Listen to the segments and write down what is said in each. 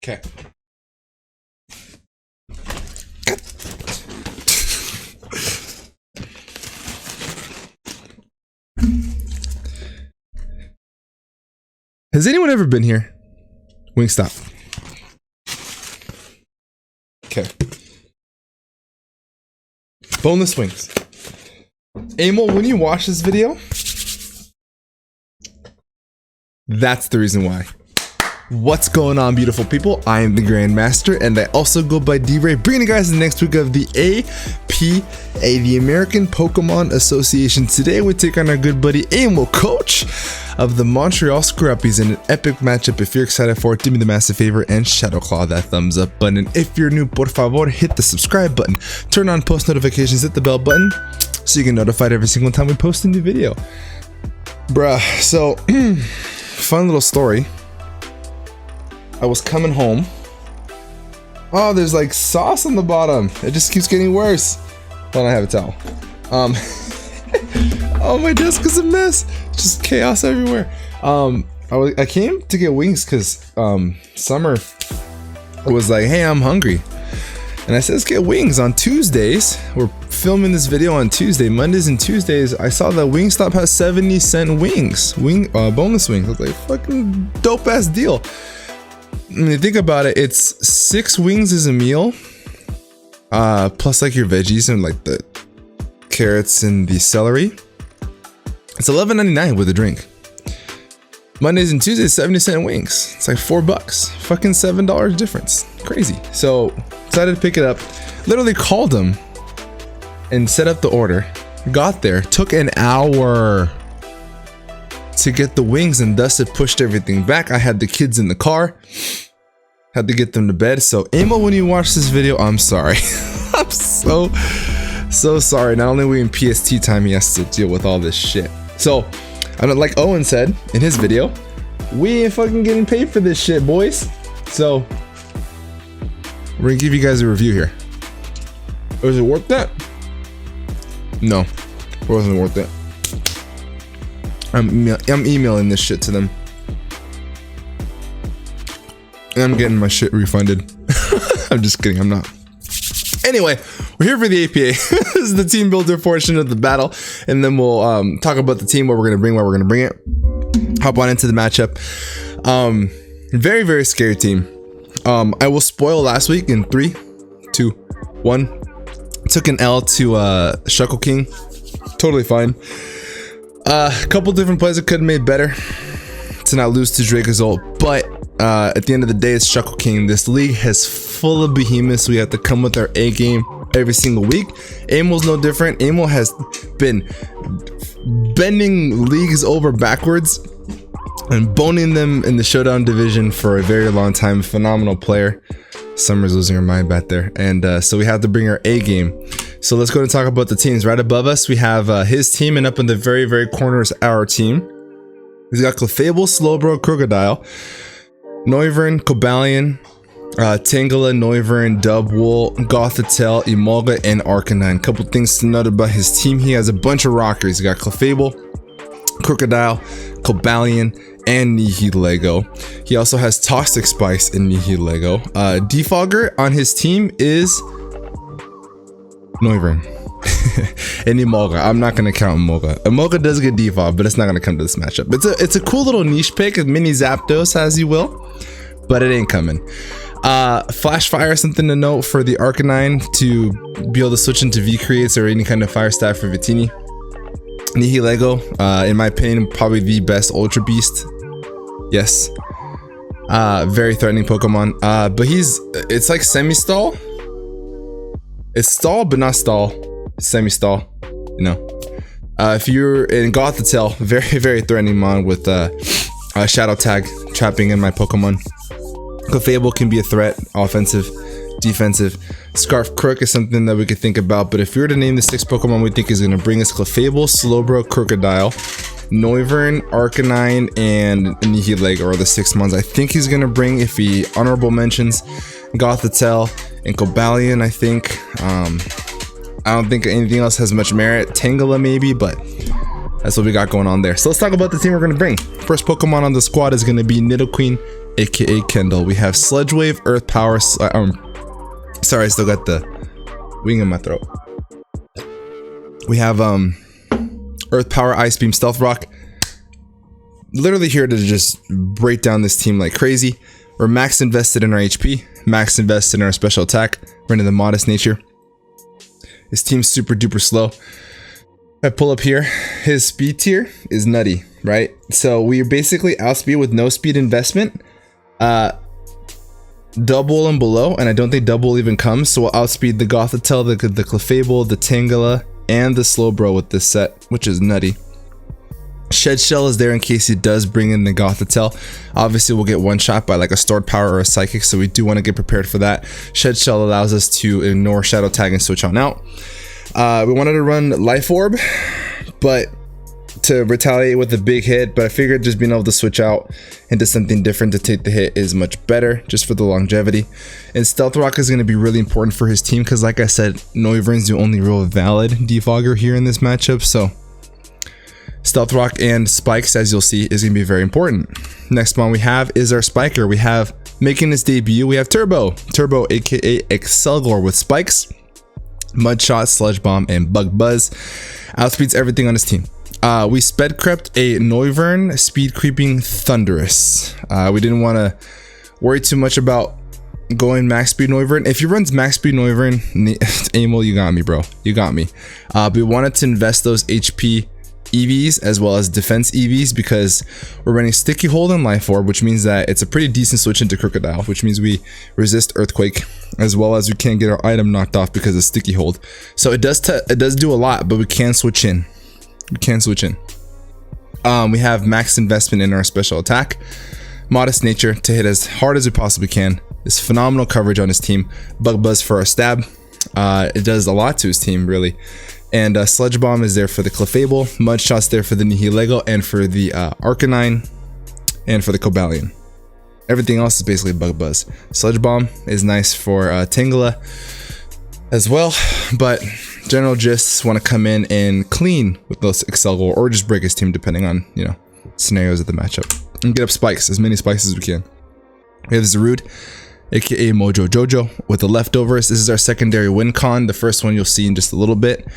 Okay. Has anyone ever been here? Wingstop. Okay. Boneless wings. Aimel, when you watch this video, that's the reason why. What's going on, beautiful people? I am the Grandmaster, and I also go by DRay, bringing you guys the next week of the APA, the American Pokemon Association. Today we take on our good buddy Aimel, coach of the Montreal Scrappies, in an epic matchup. If you're excited for it, do me the massive favor and shadow claw that thumbs up button. And if you're new, por favor, hit the subscribe button, turn on post notifications, hit the bell button so you get notified every single time we post a new video. Bruh, so fun little story. I was coming home. Oh, there's like sauce on the bottom. It just keeps getting worse. Well, I have a towel. Oh, my desk is a mess. Just chaos everywhere. I came to get wings because Summer was like, hey, I'm hungry. And I said, let's get wings on Tuesdays. We're filming this video on Tuesday. Mondays and Tuesdays, I saw that Wingstop has 70-cent wings. Boneless wings. I was like, fucking dope ass deal. When you think about it, it's 6 wings is a meal, plus like your veggies and like the carrots and the celery. It's $11.99 with a drink. Mondays and Tuesdays, 70-cent wings. It's like $4. Fucking $7 difference. Crazy. So decided to pick it up. Literally called them and set up the order. Got there. Took an hour to get the wings, and thus it pushed everything back. I had the kids in the car. Had to get them to bed. So Aimel, when you watch this video, I'm sorry. I'm so sorry. Not only are we in PST time, he has to deal with all this shit. So, I don't, like Owen said in his video, we ain't fucking getting paid for this shit, boys. So, we're gonna give you guys a review here. Was it worth that? No, it wasn't worth it. I'm emailing this shit to them. And I'm getting my shit refunded. I'm just kidding, I'm not. Anyway, we're here for the APA. This is the team builder portion of the battle, and then we'll talk about the team, what we're gonna bring, why we're gonna bring it. Hop on into the matchup. Very, very scary team. I will spoil last week in 3, 2, 1. Took an L to Shuckle King. Totally fine. A couple different plays I could have made better to not lose to Dracozolt, but at the end of the day, it's Shuckle King. This league has full of behemoths. We have to come with our A game every single week. Aimel's no different. Aimel has been bending leagues over backwards and boning them in the showdown division for a very long time. Phenomenal player. Summer's losing her mind back there, and so we have to bring our A game. So let's go and talk about the teams. Right above us, we have his team, and up in the very, very corner is our team. He's got Clefable, Slowbro, Crocodile, Noivern, Cobalion, Tangela, Noivern, Dubwool, Gothitelle, Emolga, and Arcanine. Couple things to note about his team. He has a bunch of rockers. He's got Clefable, Crocodile, Cobalion, and Nihilego. He also has Toxic Spice and Nihilego. Defogger on his team is Noivern. And Emolga. I'm not gonna count Emolga. Emolga does get defog, but it's not gonna come to this matchup. It's a cool little niche pick, a mini Zapdos, as you will, but it ain't coming. Flash Fire, something to note for the Arcanine to be able to switch into V creates or any kind of fire stat for Victini. Nihilego, in my opinion, probably the best Ultra Beast. Yes. Very threatening Pokemon. But it's like semi-stall. It's stall, but not stall. Semi-stall, you know. If you're in Gothitelle, very, very threatening mon with Shadow Tag trapping in my Pokemon. Clefable can be a threat, offensive, defensive. Scarf Crook is something that we could think about, but if you were to name the 6 Pokemon we think is going to bring us Clefable, Slowbro, Crocodile, Noivern, Arcanine, and Nihilego are the 6 mons I think he's going to bring. If he honorable mentions Gothitelle and Cobalion, I think. I don't think anything else has much merit. Tangela maybe, but that's what we got going on there. So let's talk about the team we're going to bring. First Pokemon on the squad is going to be NIDOQUEEN aka Kendall. We have Sludge Wave, Earth Power. Sorry, I still got the wing in my throat. We have Earth Power, Ice Beam, Stealth Rock. Literally here to just break down this team like crazy. We're max invested in our HP, max invested in our special attack. We're into the modest nature. His team's super duper slow. I pull up here, his speed tier is nutty, right? So we basically outspeed with no speed investment. Dubwool and below, and I don't think Dubwool even comes, so we'll outspeed the Gothitelle, the Clefable, the Tangela, and the Slowbro with this set, which is nutty. Shed Shell is there in case he does bring in the Gothitelle. Obviously, we'll get one shot by like a Stored Power or a Psychic, so we do want to get prepared for that. Shed Shell allows us to ignore Shadow Tag and switch on out. We wanted to run Life Orb, but to retaliate with a big hit, but I figured just being able to switch out into something different to take the hit is much better, just for the longevity. And Stealth Rock is going to be really important for his team, because like I said, Noivern's the only real valid defogger here in this matchup, so Stealth Rock and Spikes, as you'll see, is going to be very important. Next spawn we have is our Spiker. We have, making his debut, we have Turbo, aka ACCELGOR with Spikes, Mudshot, Sludge Bomb, and Bug Buzz. Outspeeds everything on his team. We sped crept a Noivern speed creeping Thunderous. We didn't want to worry too much about going max speed Noivern. If he runs max speed Noivern, Aimel, you got me, bro. You got me. But we wanted to invest those HP EVs as well as defense EVs, because we're running Sticky Hold and Life Orb, which means that it's a pretty decent switch into Crocodile, which means we resist Earthquake, as well as we can't get our item knocked off because of Sticky Hold. So it does do a lot, but we can switch in. We can switch in. We have max investment in our special attack, modest nature to hit as hard as we possibly can. This phenomenal coverage on his team. Bug Buzz for our stab. It does a lot to his team, really. And Sludge Bomb is there for the Clefable, Mudshot's there for the Nihilego, and for the Arcanine, and for the Cobalion. Everything else is basically Bug Buzz. Sludge Bomb is nice for Tangela as well, but general gists want to come in and clean with those ACCELGOR, or just break his team depending on, you know, scenarios of the matchup. And get up spikes, as many spikes as we can. We have Zarude, aka Mojo Jojo, with the leftovers. This is our secondary win con. The first one you'll see in just a little bit.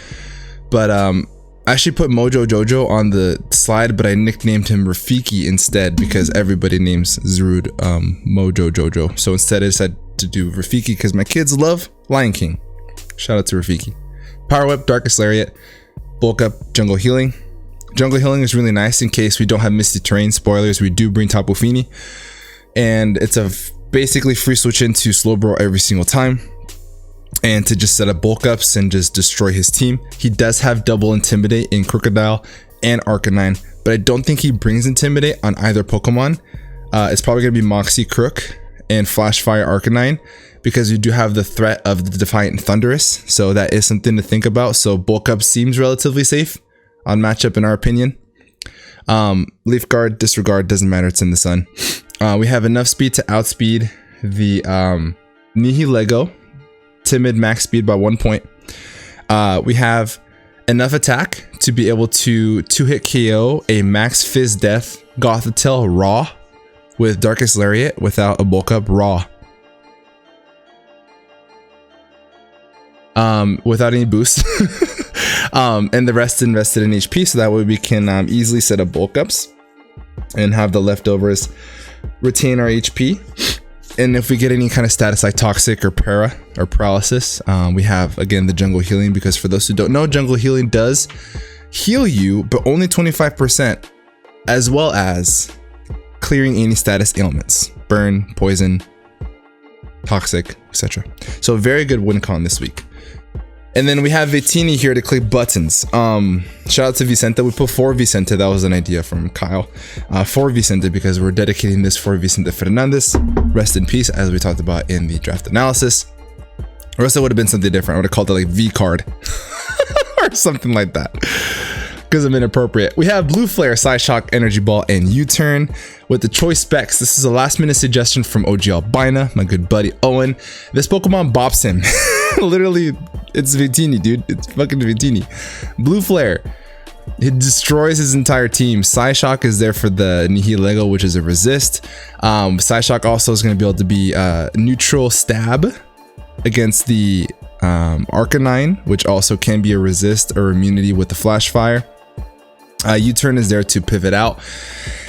But I actually put Mojo Jojo on the slide, but I nicknamed him Rafiki instead, because everybody names Zarude Mojo Jojo. So instead I decided to do Rafiki because my kids love Lion King. Shout out to Rafiki. Power Whip, Darkest Lariat, Bulk Up, Jungle Healing. Jungle Healing is really nice in case we don't have Misty Terrain. Spoilers, we do bring TAPU FINI. And it's a basically free switch into Slowbro every single time, and to just set up bulk ups and just destroy his team. He does have double Intimidate in Crocodile and Arcanine, but I don't think he brings Intimidate on either Pokemon. It's probably going to be Moxie Crook and Flash Fire Arcanine, because you do have the threat of the Defiant Thunderous, so that is something to think about. So bulk up seems relatively safe on matchup in our opinion. Leaf Guard, Disregard, doesn't matter, it's in the sun. We have enough speed to outspeed the Nihilego, Timid max speed by 1 point. We have enough attack to be able to 2-hit KO a max Fizz Death Gothitelle raw with Darkest Lariat without a bulk up raw. Without any boost. And the rest invested in HP, so that way we can easily set up bulk ups and have the leftovers retain our HP. And if we get any kind of status like Toxic or Paralysis, we have again the Jungle Healing, because for those who don't know, Jungle Healing does heal you, but only 25%, as well as clearing any status ailments, burn, poison, toxic, etc. So very good win con this week. And then we have Victini here to click buttons. Shout out to Vicente. We put 4 Vicente. That was an idea from Kyle. 4 Vicente because we're dedicating this for Vicente Fernandez. Rest in peace, as we talked about in the draft analysis. Or else it would have been something different. I would have called it like V card or something like that, because I'm inappropriate. We have Blue Flare, Psyshock, Energy Ball, and U-Turn with the choice specs. This is a last minute suggestion from OG Albina, my good buddy Owen. This Pokemon bops him. Literally, it's Victini, dude. It's fucking Victini. Blue Flare, It destroys his entire team. Psyshock is there for the Nihilego, which is a resist. Psyshock also is going to be able to be neutral stab against the Arcanine, which also can be a resist or immunity with the flash fire. U-turn is there to pivot out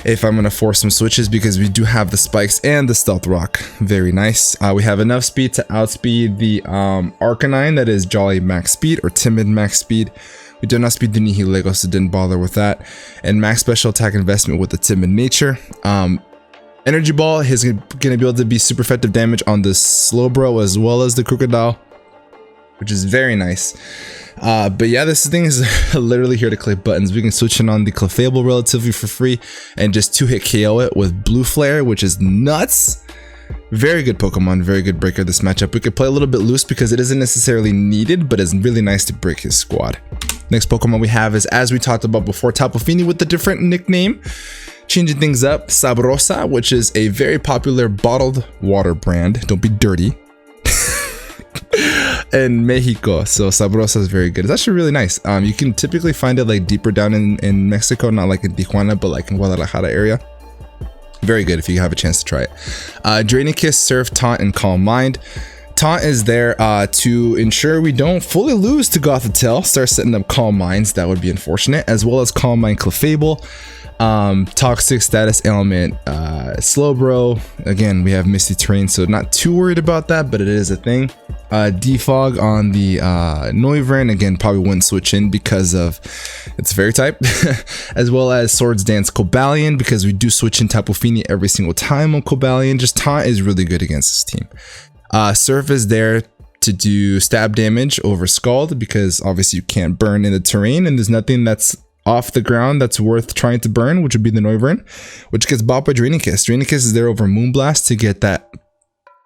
if I'm going to force some switches, because we do have the spikes and the stealth rock. Very nice. We have enough speed to outspeed the Arcanine, that is Jolly max speed or timid max speed. We do not speed the Nihilego, so didn't bother with that. And max special attack investment with the timid nature. Energy ball is going to be able to be super effective damage on the Slowbro as well as the Crocodile, which is very nice. But yeah, this thing is literally here to click buttons. We can switch in on the Clefable relatively for free and just 2-hit KO it with Blue Flare, which is nuts. Very good Pokemon, very good breaker this matchup. We could play a little bit loose because it isn't necessarily needed, but it's really nice to break his squad. Next Pokemon we have is, as we talked about before, Tapu Fini with a different nickname. Changing things up, Sabrosa, which is a very popular bottled water brand. Don't be dirty. In Mexico, so Sabrosa is very good. It's actually really nice. You can typically find it like deeper down in Mexico, not like in Tijuana, but like in Guadalajara area. Very good if you have a chance to try it. Draining Kiss, Surf, Taunt, and Calm Mind. Taunt is there to ensure we don't fully lose to Gothitelle. Start setting up Calm Minds, that would be unfortunate, as well as Calm Mind Clefable. Toxic status ailment, Slowbro. Again, we have Misty Terrain, so not too worried about that, but it is a thing. Defog on the Noivern, again, probably wouldn't switch in because of its fairy type. As well as Swords Dance Cobalion, because we do switch in Tapu Fini every single time on Cobalion. Just Taunt is really good against this team. Surf is there to do stab damage over Scald, because obviously you can't burn in the terrain, and there's nothing that's off the ground that's worth trying to burn, which would be the Noivern, which gets bought by Draining Kiss. Draining Kiss is there over Moonblast to get that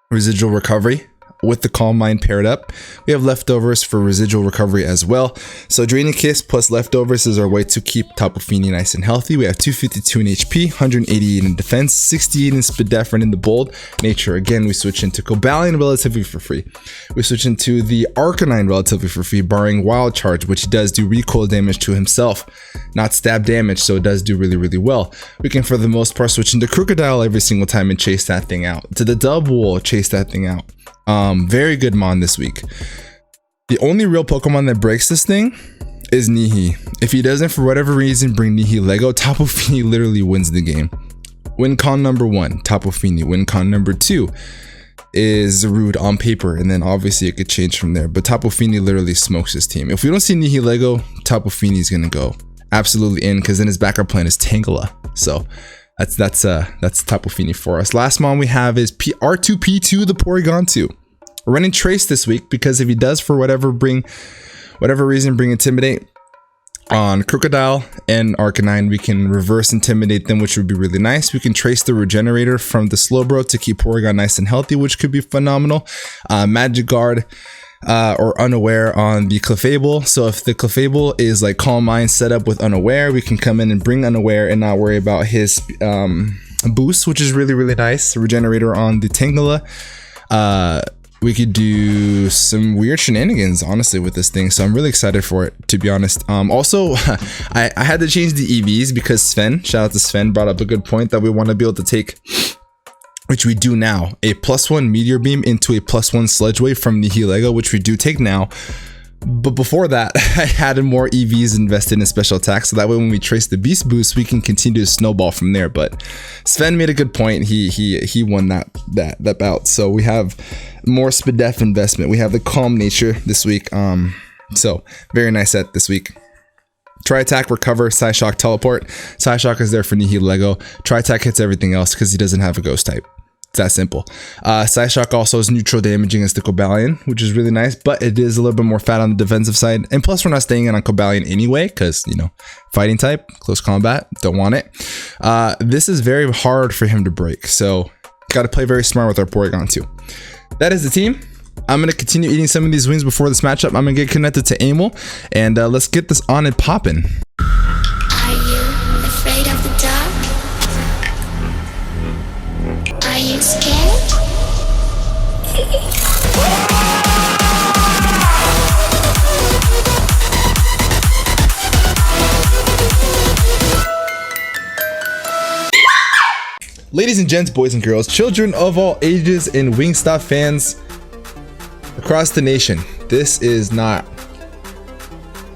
residual recovery with the Calm Mind paired up. We have leftovers for residual recovery as well. So Draining Kiss plus leftovers is our way to keep Tapu Fini nice and healthy. We have 252 in HP, 188 in defense, 68 in Spidefrin in the bold. Nature, again, we switch into Cobalion relatively for free. We switch into the Arcanine relatively for free, barring Wild Charge, which does do recoil damage to himself, not stab damage, so it does do really, really well. We can, for the most part, switch into Crocodile every single time and chase that thing out. To the Dubwool, chase that thing out. Very good Mon this week. The only real Pokemon that breaks this thing is Nihi. If he doesn't, for whatever reason, bring Nihilego, Tapu Fini literally wins the game. Win con number 1, Tapu Fini. Win con number 2 is Rude on paper, and then obviously it could change from there. But Tapu Fini literally smokes his team. If we don't see Nihilego, Tapu Fini is gonna go absolutely in, because then his backup plan is Tangela. So that's Tapu Fini for us. Last Mon we have is R2P2, the Porygon 2. We're running Trace this week because if he does, for whatever reason, bring Intimidate on Crocodile and Arcanine, we can reverse Intimidate them, which would be really nice. We can Trace the Regenerator from the Slowbro to keep Porygon nice and healthy, which could be phenomenal. Magic Guard or Unaware on the Clefable. So if the Clefable is like Calm Mind set up with Unaware, we can come in and bring Unaware and not worry about his boost, which is really, really nice. Regenerator on the Tangela. We could do some weird shenanigans, honestly, with this thing. So I'm really excited for it, to be honest. Also, I had to change the EVs because Sven, shout out to Sven, brought up a good point that we want to be able to take, which we do now, a +1 Meteor Beam into a +1 Sludge Wave from Nihilego, which we do take now. But before that, I had more EVs invested in special attacks, so that way when we trace the Beast Boost, we can continue to snowball from there. But Sven made a good point. He won that bout. So we have more Spidef investment. We have the Calm Nature this week. So very nice set this week. Tri-Attack, Recover, Psyshock, Teleport. Psyshock is there for Nihilego. Tri-Attack hits everything else because he doesn't have a Ghost type. It's that simple. Psyshock also is neutral damaging against the Cobalion, which is really nice, but it is a little bit more fat on the defensive side. And plus, we're not staying in on Cobalion anyway, because, you know, fighting type, close combat, don't want it. This is very hard for him to break, so got to play very smart with our Porygon too. That is the team. I'm going to continue eating some of these wings before this matchup. I'm going to get connected to Aimel, and let's get this on and popping. Are you afraid of the dark? Are you scared? Ladies and gents, boys and girls, children of all ages, and Wingstop fans across the nation, this is not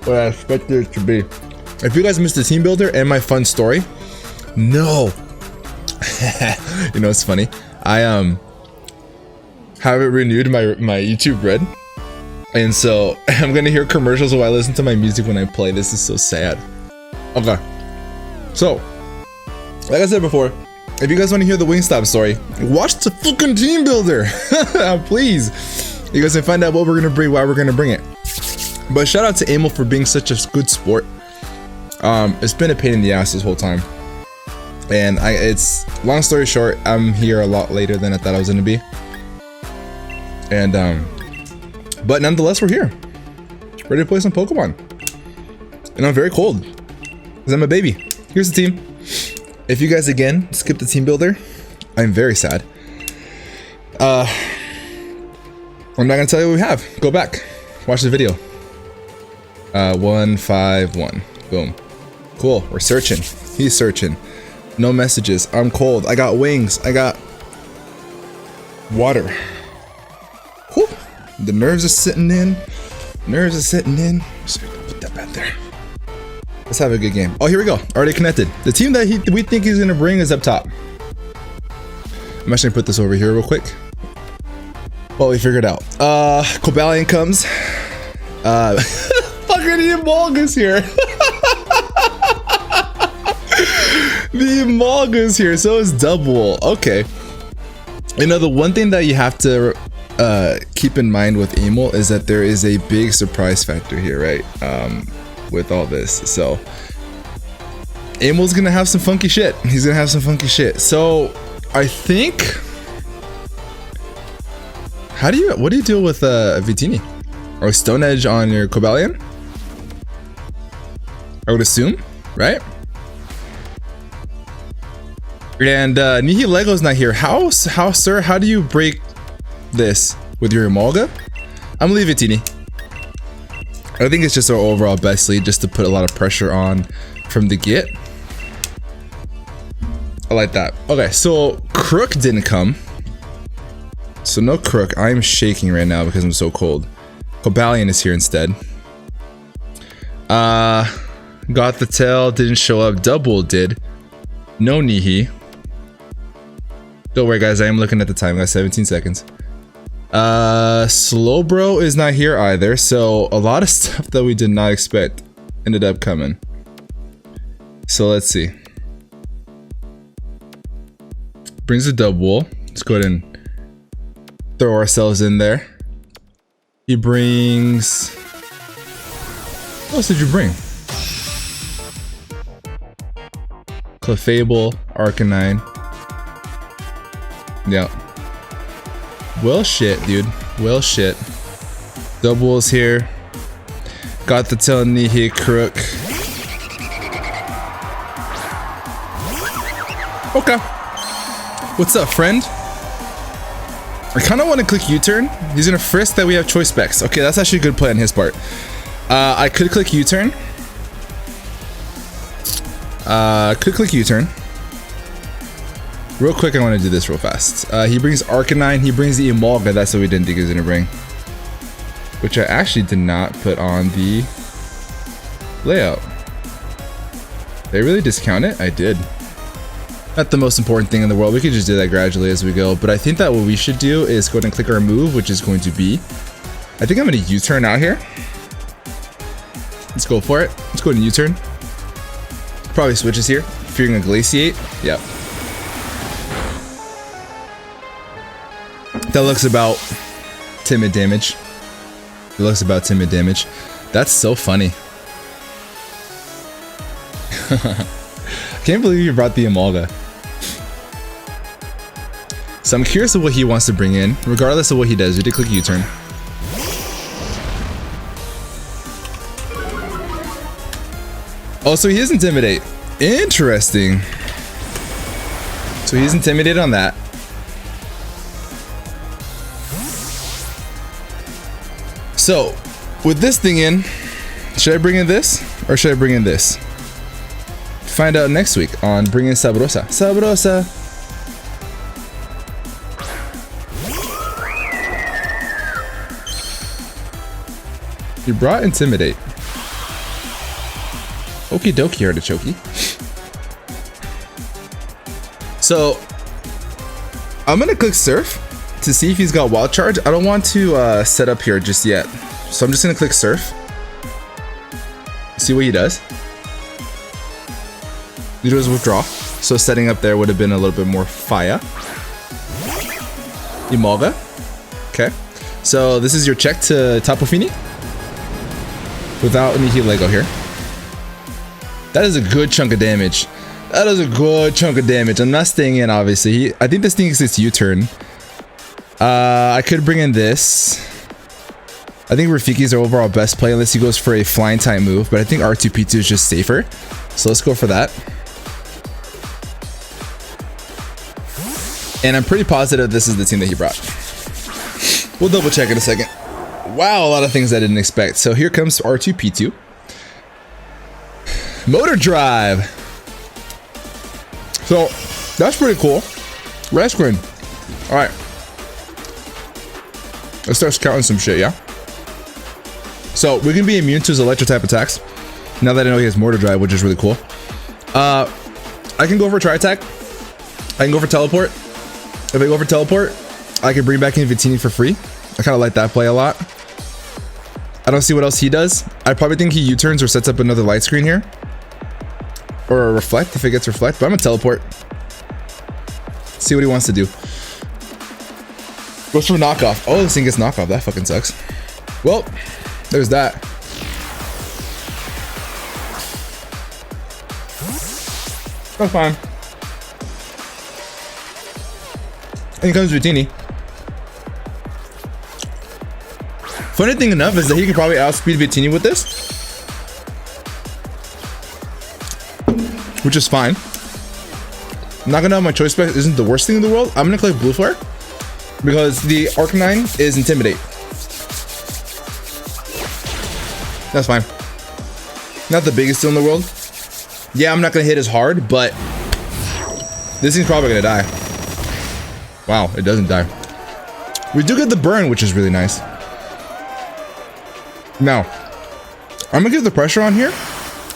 what I expected it to be. If you guys missed the team builder and my fun story, no. You know, it's funny. I haven't renewed my YouTube Red, and so I'm gonna hear commercials while I listen to my music when I play. This is so sad. Okay, so like I said before, if you guys want to hear the Wingstop story, watch the fucking team builder. Please, you guys can find out what we're gonna bring, why we're gonna bring it. But shout out to Aimel for being such a good sport. It's been a pain in the ass this whole time, and it's long story short, I'm here a lot later than I thought I was gonna be, and but nonetheless, we're here, ready to play some Pokemon, and I'm very cold because I'm a baby. Here's the team. If you guys again skip the team builder, I'm very sad. I'm not gonna tell you what we have. Go back, watch the video. 151. Boom. Cool. We're searching. He's searching. No messages. I'm cold. I got wings. I got water. Whew. The nerves are sitting in. Nerves are sitting in. So put that back there. Let's have a good game. Oh, here we go. Already connected. The team that we think he's gonna bring is up top. I'm actually gonna put this over here real quick. Well, we figured it out. Cobalion comes. Fucking the Emolga's here. The Emolga's here. So is Dubwool. Okay. You know, the one thing that you have to keep in mind with Aimel is that there is a big surprise factor here, right? With all this. So Aimel's gonna have some funky shit. He's gonna have some funky shit. So I think, what do you deal with Victini or Stone Edge on your Cobalion? I would assume, right? And Nihi Lego's not here. How sir, how do you break this with your Emolga? I'm gonna leave Victini. I think it's just our overall best lead, just to put a lot of pressure on from the get. I like that. Okay, so Crook didn't come. So no Crook. I'm shaking right now because I'm so cold. Cobalion is here instead. Got the tail, didn't show up. Dubwool did. No Nihi. Don't worry guys, I am looking at the time. I got 17 seconds. Slowbro is not here either, so a lot of stuff that we did not expect ended up coming. So let's see. Brings a Dubwool. Let's go ahead and throw ourselves in there. He brings... What else did you bring? Clefable, Arcanine. Yeah. Well shit, dude. Well shit. Dubwool's here. Got the tail Nihi Crook. Okay. What's up, friend? I kind of want to click U-turn. He's gonna frisk that we have choice specs. Okay, that's actually a good play on his part. I could click U-turn. Could click U-turn. Real quick, I want to do this real fast. He brings Arcanine. He brings the Emolga. That's what we didn't think he was gonna bring. Which I actually did not put on the layout. Did I really discount it? I did. Not the most important thing in the world. We could just do that gradually as we go. But I think that what we should do is go ahead and click our move, which is going to be... I think I'm going to U-turn out here. Let's go for it. Let's go ahead and U-turn. Probably switches here. Fearing a Glaciate. Yep. That looks about timid damage. It looks about timid damage. That's so funny. I can't believe you brought the Emolga. So I'm curious of what he wants to bring in. Regardless of what he does, we did click U-turn. Oh, so he is Intimidate. Interesting. So he's Intimidated on that. So, with this thing in, should I bring in this or should I bring in this? Find out next week on Bring in Sabrosa. Sabrosa. You brought Intimidate. Okie dokie, artichoke. So I'm gonna click Surf to see if he's got Wild Charge. I don't want to set up here just yet, so I'm just gonna click Surf. See what he does. He does Withdraw, so setting up there would have been a little bit more fire. Emolga. Okay, so this is your check to TAPU FINI without any heal Lego here. That is a good chunk of damage. That is a good chunk of damage. I'm not staying in, obviously. I think this thing is its U-turn. I could bring in this. I think Rafiki's our overall best play unless he goes for a flying type move, but I think R2P2 is just safer. So let's go for that. And I'm pretty positive this is the team that he brought. We'll double check in a second. Wow, a lot of things I didn't expect. So here comes R2P2. Motor Drive. So that's pretty cool. Red screen. All right. Let's start scouting some shit, yeah? So we can be immune to his electro type attacks. Now that I know he has Mortar Drive, which is really cool. I can go for Tri-Attack. I can go for Teleport. If I go for Teleport, I can bring back in Victini for free. I kind of like that play a lot. I don't see what else he does. I probably think he U-turns or sets up another light screen here. Or a Reflect if it gets Reflect, but I'm gonna Teleport. See what he wants to do. Goes for Knockoff. Oh, this thing gets Knockoff. That fucking sucks. Well, there's that. That's fine. And comes Victini. Funny thing enough is that he can probably outspeed Victini with this, which is fine. I'm not gonna have my choice spec isn't the worst thing in the world. I'm gonna click Blue Flare because the Arcanine is Intimidate. That's fine. Not the biggest deal in the world. Yeah, I'm not gonna hit as hard, but this thing's probably gonna die. Wow, it doesn't die. We do get the burn, which is really nice. Now, I'm gonna give the pressure on here,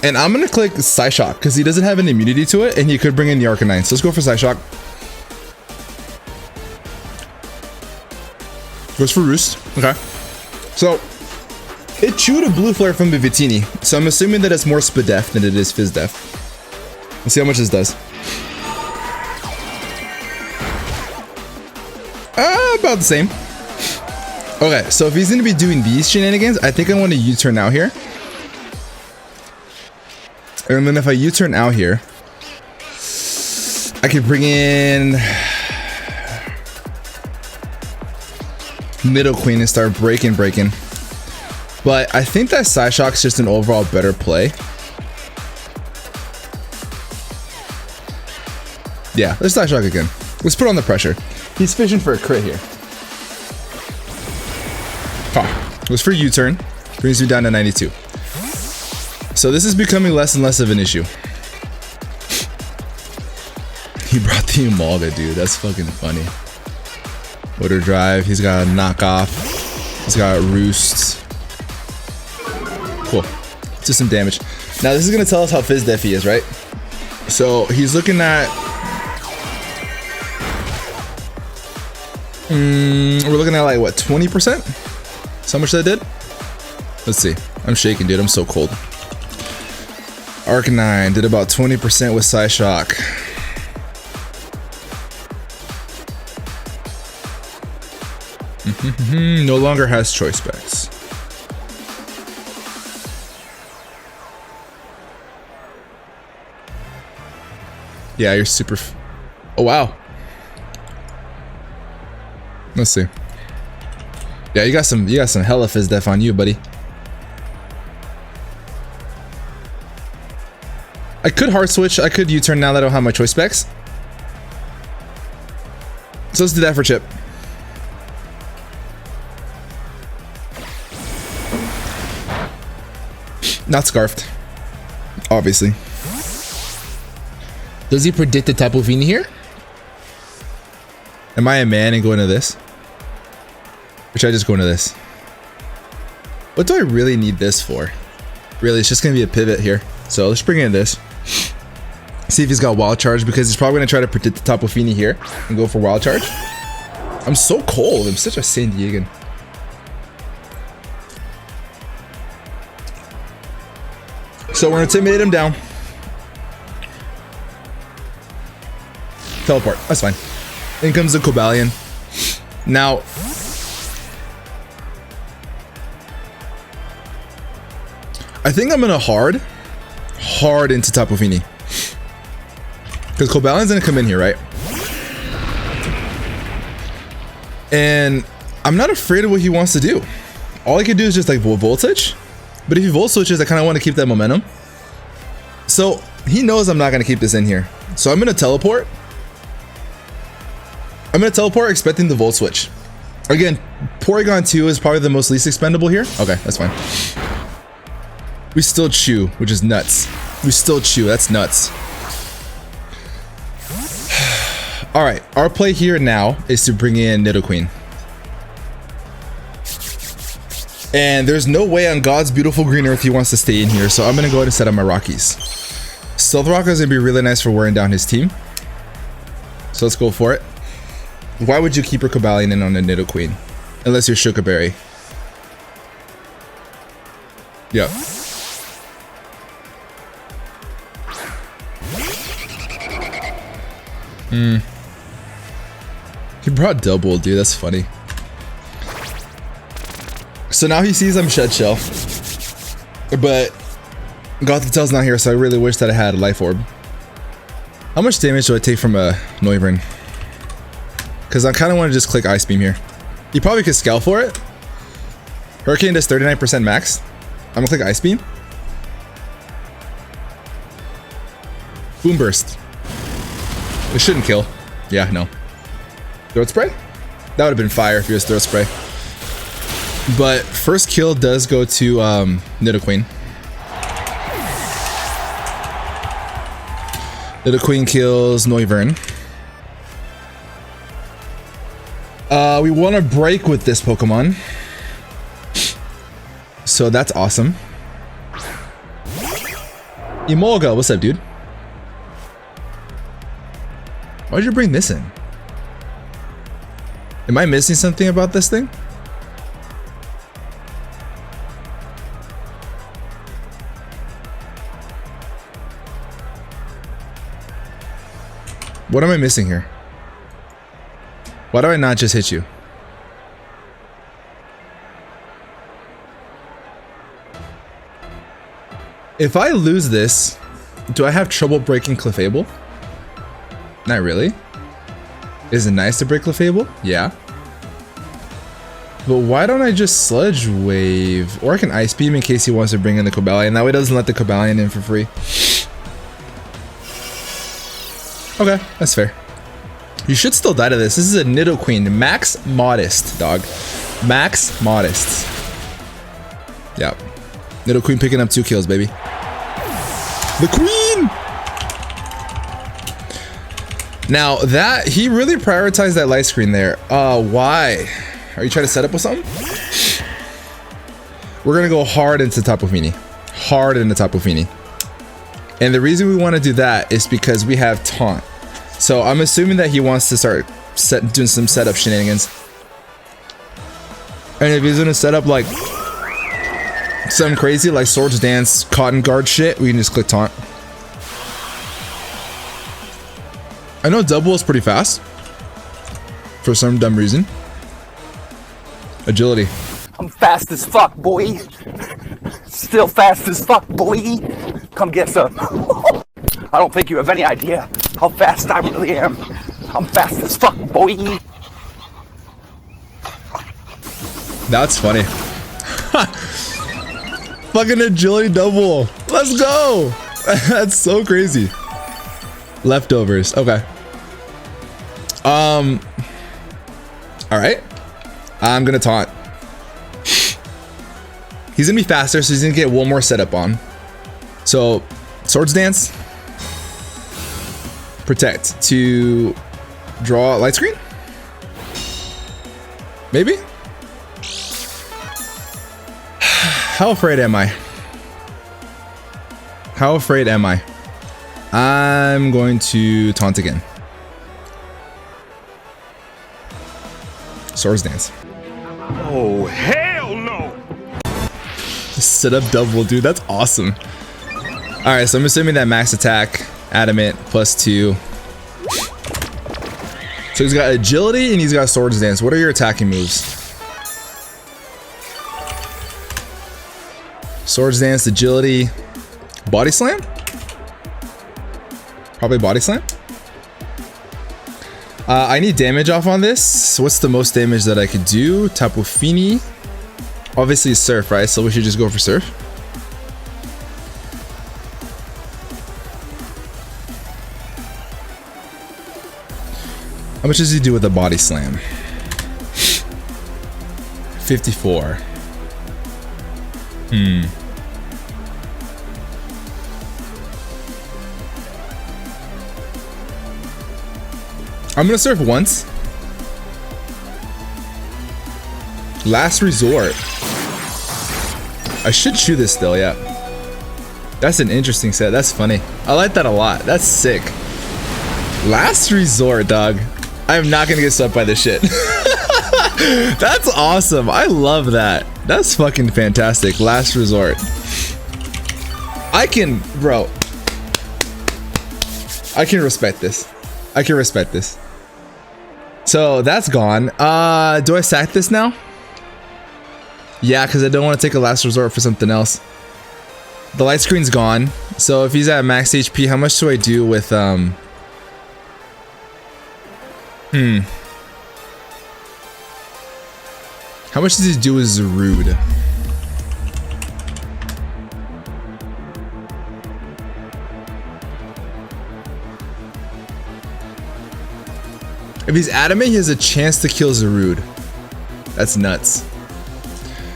and I'm gonna click Psyshock because he doesn't have an immunity to it, and he could bring in the Arcanine. So let's go for Psyshock. Goes for Roost. Okay. So it chewed a Blue Flare from the Victini, so I'm assuming that it's more Spadef than it is Fizdef. Let's see how much this does. About the same. Okay, so if he's gonna be doing these shenanigans, I think I want to U-turn out here. And then if I U-turn out here, I could bring in NIDOQUEEN and start breaking. But I think that Psyshock's just an overall better play. Yeah, let's Psyshock again. Let's put on the pressure. He's fishing for a crit here. Oh, it was for U-turn. Brings you down to 92. So this is becoming less and less of an issue. He brought the Emolga, dude. That's fucking funny. Motor Drive. He's got a Knockoff. He's got Roost. Cool. Do some damage. Now this is gonna tell us how Fizdef he is, right? So he's looking at. We're looking at like what, 20%? So how much that did? Let's see. I'm shaking, dude. I'm so cold. Arcanine did about 20% with Psyshock. No longer has choice specs. Yeah, you're super. Oh wow. Let's see. Yeah, you got some hella Fizdef on you, buddy. I could hard switch. I could U-turn now that I don't have my choice specs. So let's do that for Chip. Not Scarfed, obviously. Does he predict the Tapu Fini here? Am I a man and go into this? Or should I just go into this? What do I really need this for? Really, it's just gonna be a pivot here. So let's bring in this. See if he's got wild charge, because he's probably gonna try to predict the Tapu Fini here and go for wild charge. I'm so cold. I'm such a San Diegan. So we're gonna intimidate him down. Teleport. That's fine. In comes the Cobalion. Now, I think I'm gonna hard into Tapu Fini, because Cobalion's gonna come in here, right? And I'm not afraid of what he wants to do. All I can do is just like voltage. But if he volt switches, I kind of want to keep that momentum. So he knows I'm not going to keep this in here. So I'm going to teleport. I'm going to teleport expecting the volt switch. Again, Porygon 2 is probably the most least expendable here. Okay, that's fine. We still chew, which is nuts. We still chew. That's nuts. All right, our play here now is to bring in NIDOQUEEN. And there's no way on God's beautiful green earth he wants to stay in here, so I'm gonna go ahead and set up my Rockies. Stealth Rock is gonna be really nice for wearing down his team. So let's go for it. Why would you keep your Cobalion in on a NIDOQUEEN? Unless you're Shukaberry. Yep. He brought Dubwool, dude, that's funny. So now he sees I'm Shed Shell, but Gothitail's not here, so I really wish that I had a Life Orb. How much damage do I take from a Noivern? Because I kind of want to just click Ice Beam here. You probably could Scowl for it. Hurricane does 39% max. I'm gonna click Ice Beam. Boom Burst. It shouldn't kill. Yeah, no. Throat Spray? That would have been fire if it was Throat Spray. But first kill does go to NIDOQUEEN. NIDOQUEEN kills Noivern. We want to break with this Pokemon. So that's awesome. Emolga, what's up, dude? Why'd you bring this in? Am I missing something about this thing? What am I missing here? Why do I not just hit you? If I lose this, do I have trouble breaking Clefable? Not really. Is it nice to break Clefable? Yeah. But why don't I just Sludge Wave? Or I can Ice Beam in case he wants to bring in the Cobalion. That way it doesn't let the Cobalion in for free. Okay, that's fair. You should still die to this. This is a NIDOQUEEN. Max Modest, dog. Max Modest. Yep. NIDOQUEEN picking up 2 kills, baby. The Queen! Now, that... He really prioritized that light screen there. Why? Are you trying to set up with something? We're going to go hard into Tapu Fini. Hard into Tapu Fini. And the reason we want to do that is because we have Taunt. So I'm assuming that he wants to start doing some setup shenanigans. And if he's gonna set up like something crazy like Swords Dance, Cotton Guard shit, we can just click Taunt. I know Dubwool is pretty fast. For some dumb reason. Agility. I'm fast as fuck, boy. Still fast as fuck, boy. Come get some. I don't think you have any idea how fast I really am. I'm fast as fuck, boy. That's funny. Fucking agility Dubwool. Let's go. That's so crazy. Leftovers. Okay. All right. I'm gonna taunt. He's gonna be faster, so he's gonna get one more setup on. So, Swords Dance. Protect to draw light screen? Maybe? How afraid am I? How afraid am I? I'm going to taunt again. Swords Dance. Oh, hell no! Set up Dubwool, dude. That's awesome. Alright, so I'm assuming that max attack, adamant, +2. So he's got agility and he's got Swords Dance. What are your attacking moves? Swords Dance, agility, body slam? Probably body slam. I need damage off on this. What's the most damage that I could do? TAPU FINI. Obviously surf, right? So we should just go for surf. How much does he do with the body slam? 54. I'm gonna surf once. Last resort. I should chew this still, yeah. That's an interesting set. That's funny. I like that a lot. That's sick. Last resort, dog. I am not gonna get swept by this shit. That's awesome. I love that. That's fucking fantastic. Last resort. I can, bro. I can respect this. I can respect this. So that's gone. Do I sack this now? Yeah, because I don't want to take a last resort for something else. The light screen's gone. So if he's at max HP, how much do I do with How much does he do with Zarude? If he's adamant, he has a chance to kill Zarude. That's nuts.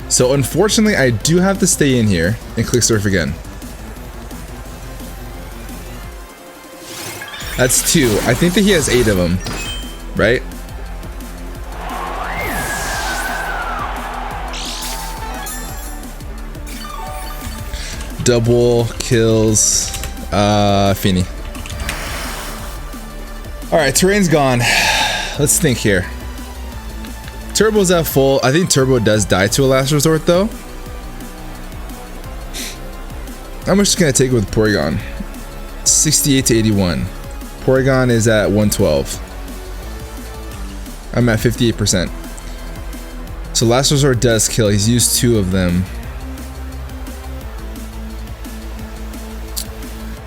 So unfortunately, I do have to stay in here and click surf again. That's 2. I think that he has 8 of them, right? Dubwool kills FINI. Alright, terrain's gone. Let's think here. Turbo's at full. I think Turbo does die to a last resort though. How much is it gonna take with Porygon? 68 to 81. Porygon is at 112. I'm at 58%. So last resort does kill. He's used 2 of them.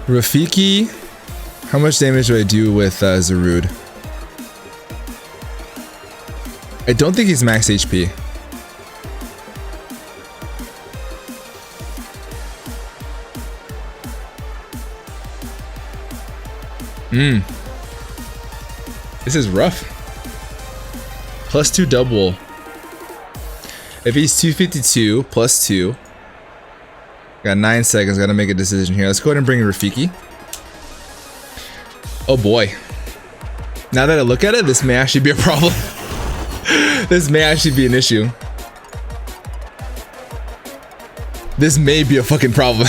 Rafiki, how much damage do I do with Zarude? I don't think he's max HP. This is rough. +2 Dubwool. If he's 252 +2. Got 9 seconds, gotta make a decision here. Let's go ahead and bring Rafiki. Oh boy. Now that I look at it, this may actually be a problem. This may actually be an issue. This may be a fucking problem.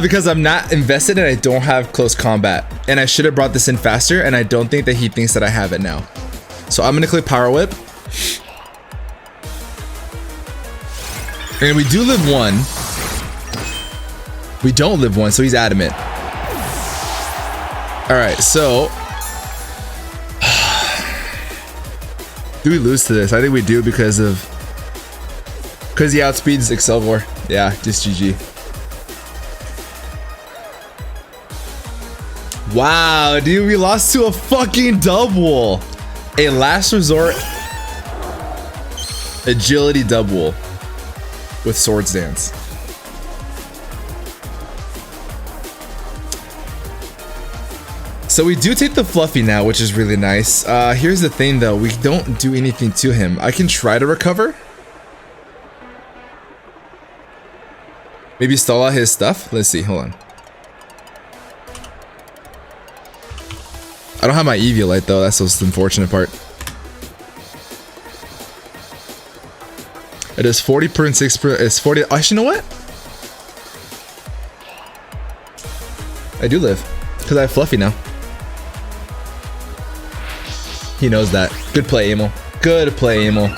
Because I'm not invested and I don't have close combat. And I should have brought this in faster, and I don't think that he thinks that I have it now. So I'm gonna click Power Whip. And we do live 1. We don't live 1, so he's adamant. Alright, so do we lose to this? I think we do because he outspeeds ACCELGOR. Yeah, just GG. Wow, dude, we lost to a fucking Dubwool. A last resort agility Dubwool with Swords Dance. So we do take the Fluffy now, which is really nice. Here's the thing though, we don't do anything to him. I can try to recover. Maybe stall out his stuff. Let's see, hold on. I don't have my Eviolite though, that's the unfortunate part. It is 40.6%. It's 40. Actually, you know what? I do live because I have Fluffy now. He knows that. Good play, Aimel. Good play, Aimel.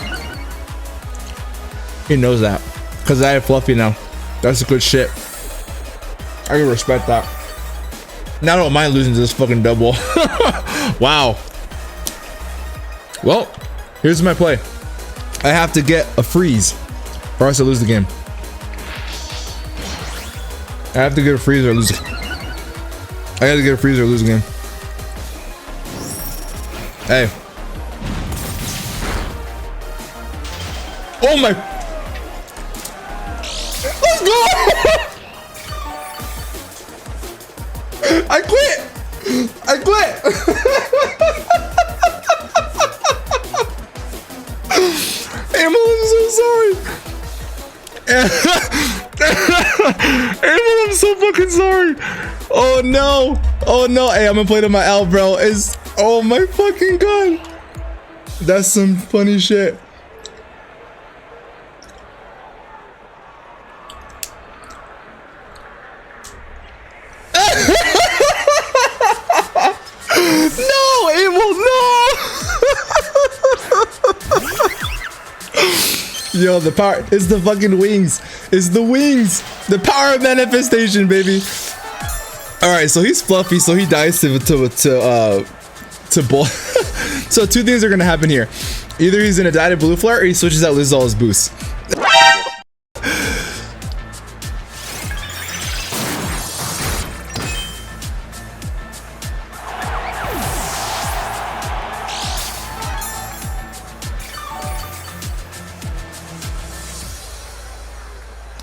He knows that because I have Fluffy now. That's a good shit. I can respect that. Now I don't mind losing to this fucking Dubwool. Wow. Well, here's my play. I have to get a freeze or else I lose the game. I have to get a freeze or lose it. I gotta get a freeze or lose the game. Hey. Oh my. Let's go. I quit. I quit. Aimel, I'm so sorry. Aimel, I'm so fucking sorry. Oh no. Oh no. Hey, I'm gonna play to my L, bro. It's, oh my fucking god. That's some funny shit. No, Aimel, no. Yo, the power, it's the fucking wings. It's the wings. The power of manifestation, baby. All right, so he's Fluffy, so he dies to bull. So two things are gonna happen here. Either he's gonna die to blue flare, or he switches out, loses all his boosts.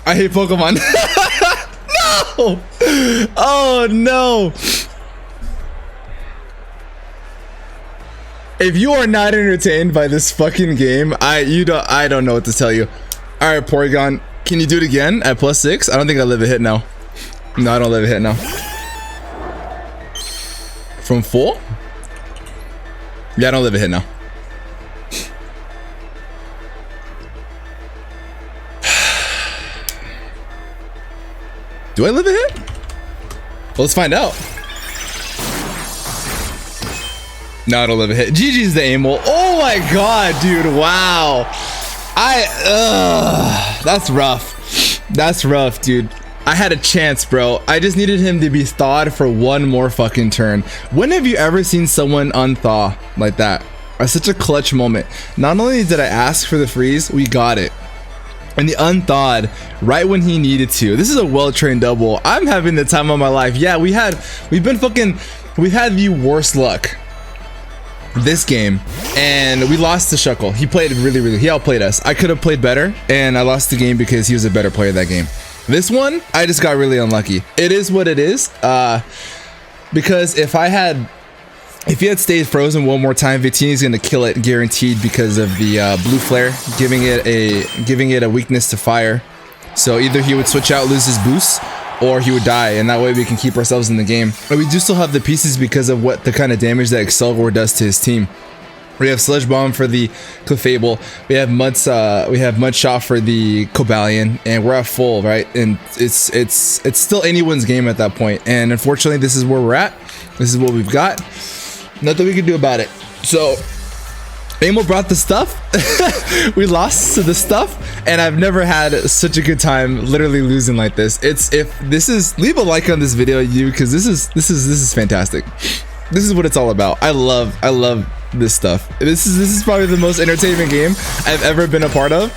I hate Pokemon. No! Oh no! If you are not entertained by this fucking game, I don't know what to tell you. All right, Porygon, can you do it again at +6? I don't think I live a hit now. No, I don't live a hit now. From full? Yeah, I don't live a hit now. Do I live a hit? Well, let's find out. No, I don't live a hit. GG's the Aimel. Oh my god, dude. Wow. That's rough. That's rough, dude. I had a chance, bro. I just needed him to be thawed for one more fucking turn. When have you ever seen someone unthaw like that? That's such a clutch moment. Not only did I ask for the freeze, we got it. And the unthawed right when he needed to. This is a well-trained Dubwool. I'm having the time of my life. Yeah, we've had the worst luck this game, and we lost to Shuckle. He played he outplayed us. I could have played better, and I lost the game because he was a better player that game. This one, I just got really unlucky. It is what it is. Because if he had stayed frozen one more time, Victini's gonna kill it guaranteed because of the blue flare, giving it a weakness to fire. So either he would switch out, lose his boost, or he would die, and that way we can keep ourselves in the game. But we do still have the pieces because of what the kind of damage that ACCELGOR does to his team. We have Sludge Bomb for the Clefable, we have Mud Shot for the Cobalion, and we're at full, right? And it's still anyone's game at that point. And unfortunately, this is where we're at. This is what we've got. Nothing we can do about it. So Aimel brought the stuff. We lost to the stuff, and I've never had such a good time literally losing like this. Leave a like on this video, because this is fantastic. This is what it's all about. I love this stuff. This is probably the most entertaining game I've ever been a part of.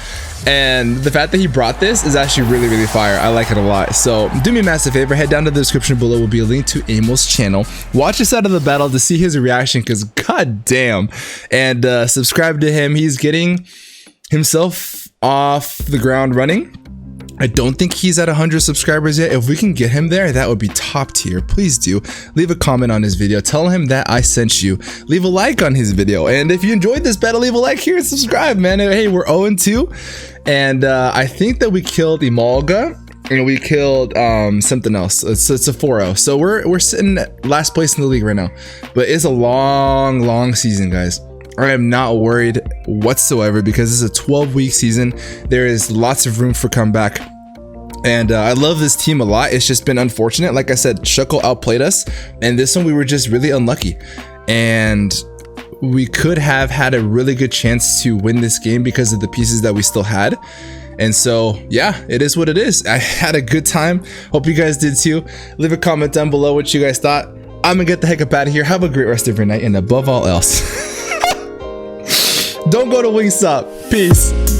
And the fact that he brought this is actually really, really fire. I like it a lot. So do me a massive favor, head down to the description below. Will be a link to Aimel's channel. Watch this out of the battle to see his reaction, because god damn. And subscribe to him. He's getting himself off the ground running. I don't think he's at 100 subscribers yet. If we can get him there, that would be top tier. Please do leave a comment on his video. Tell him that I sent you. Leave a like on his video. And if you enjoyed this battle, leave a like here and subscribe, man. Hey, we're 0-2. And I think that we killed Emolga, and we killed something else. It's a 4-0. So we're sitting last place in the league right now. But it's a long season, guys. I am not worried whatsoever because this is a 12-week season. There is lots of room for comeback. And I love this team a lot. It's just been unfortunate. Like I said, Shuckle outplayed us. And this one, we were just really unlucky. And we could have had a really good chance to win this game because of the pieces that we still had. And so, yeah, it is what it is. I had a good time. Hope you guys did too. Leave a comment down below what you guys thought. I'm gonna get the heck up out of here. Have a great rest of your night. And above all else, don't go to Wingstop. Peace.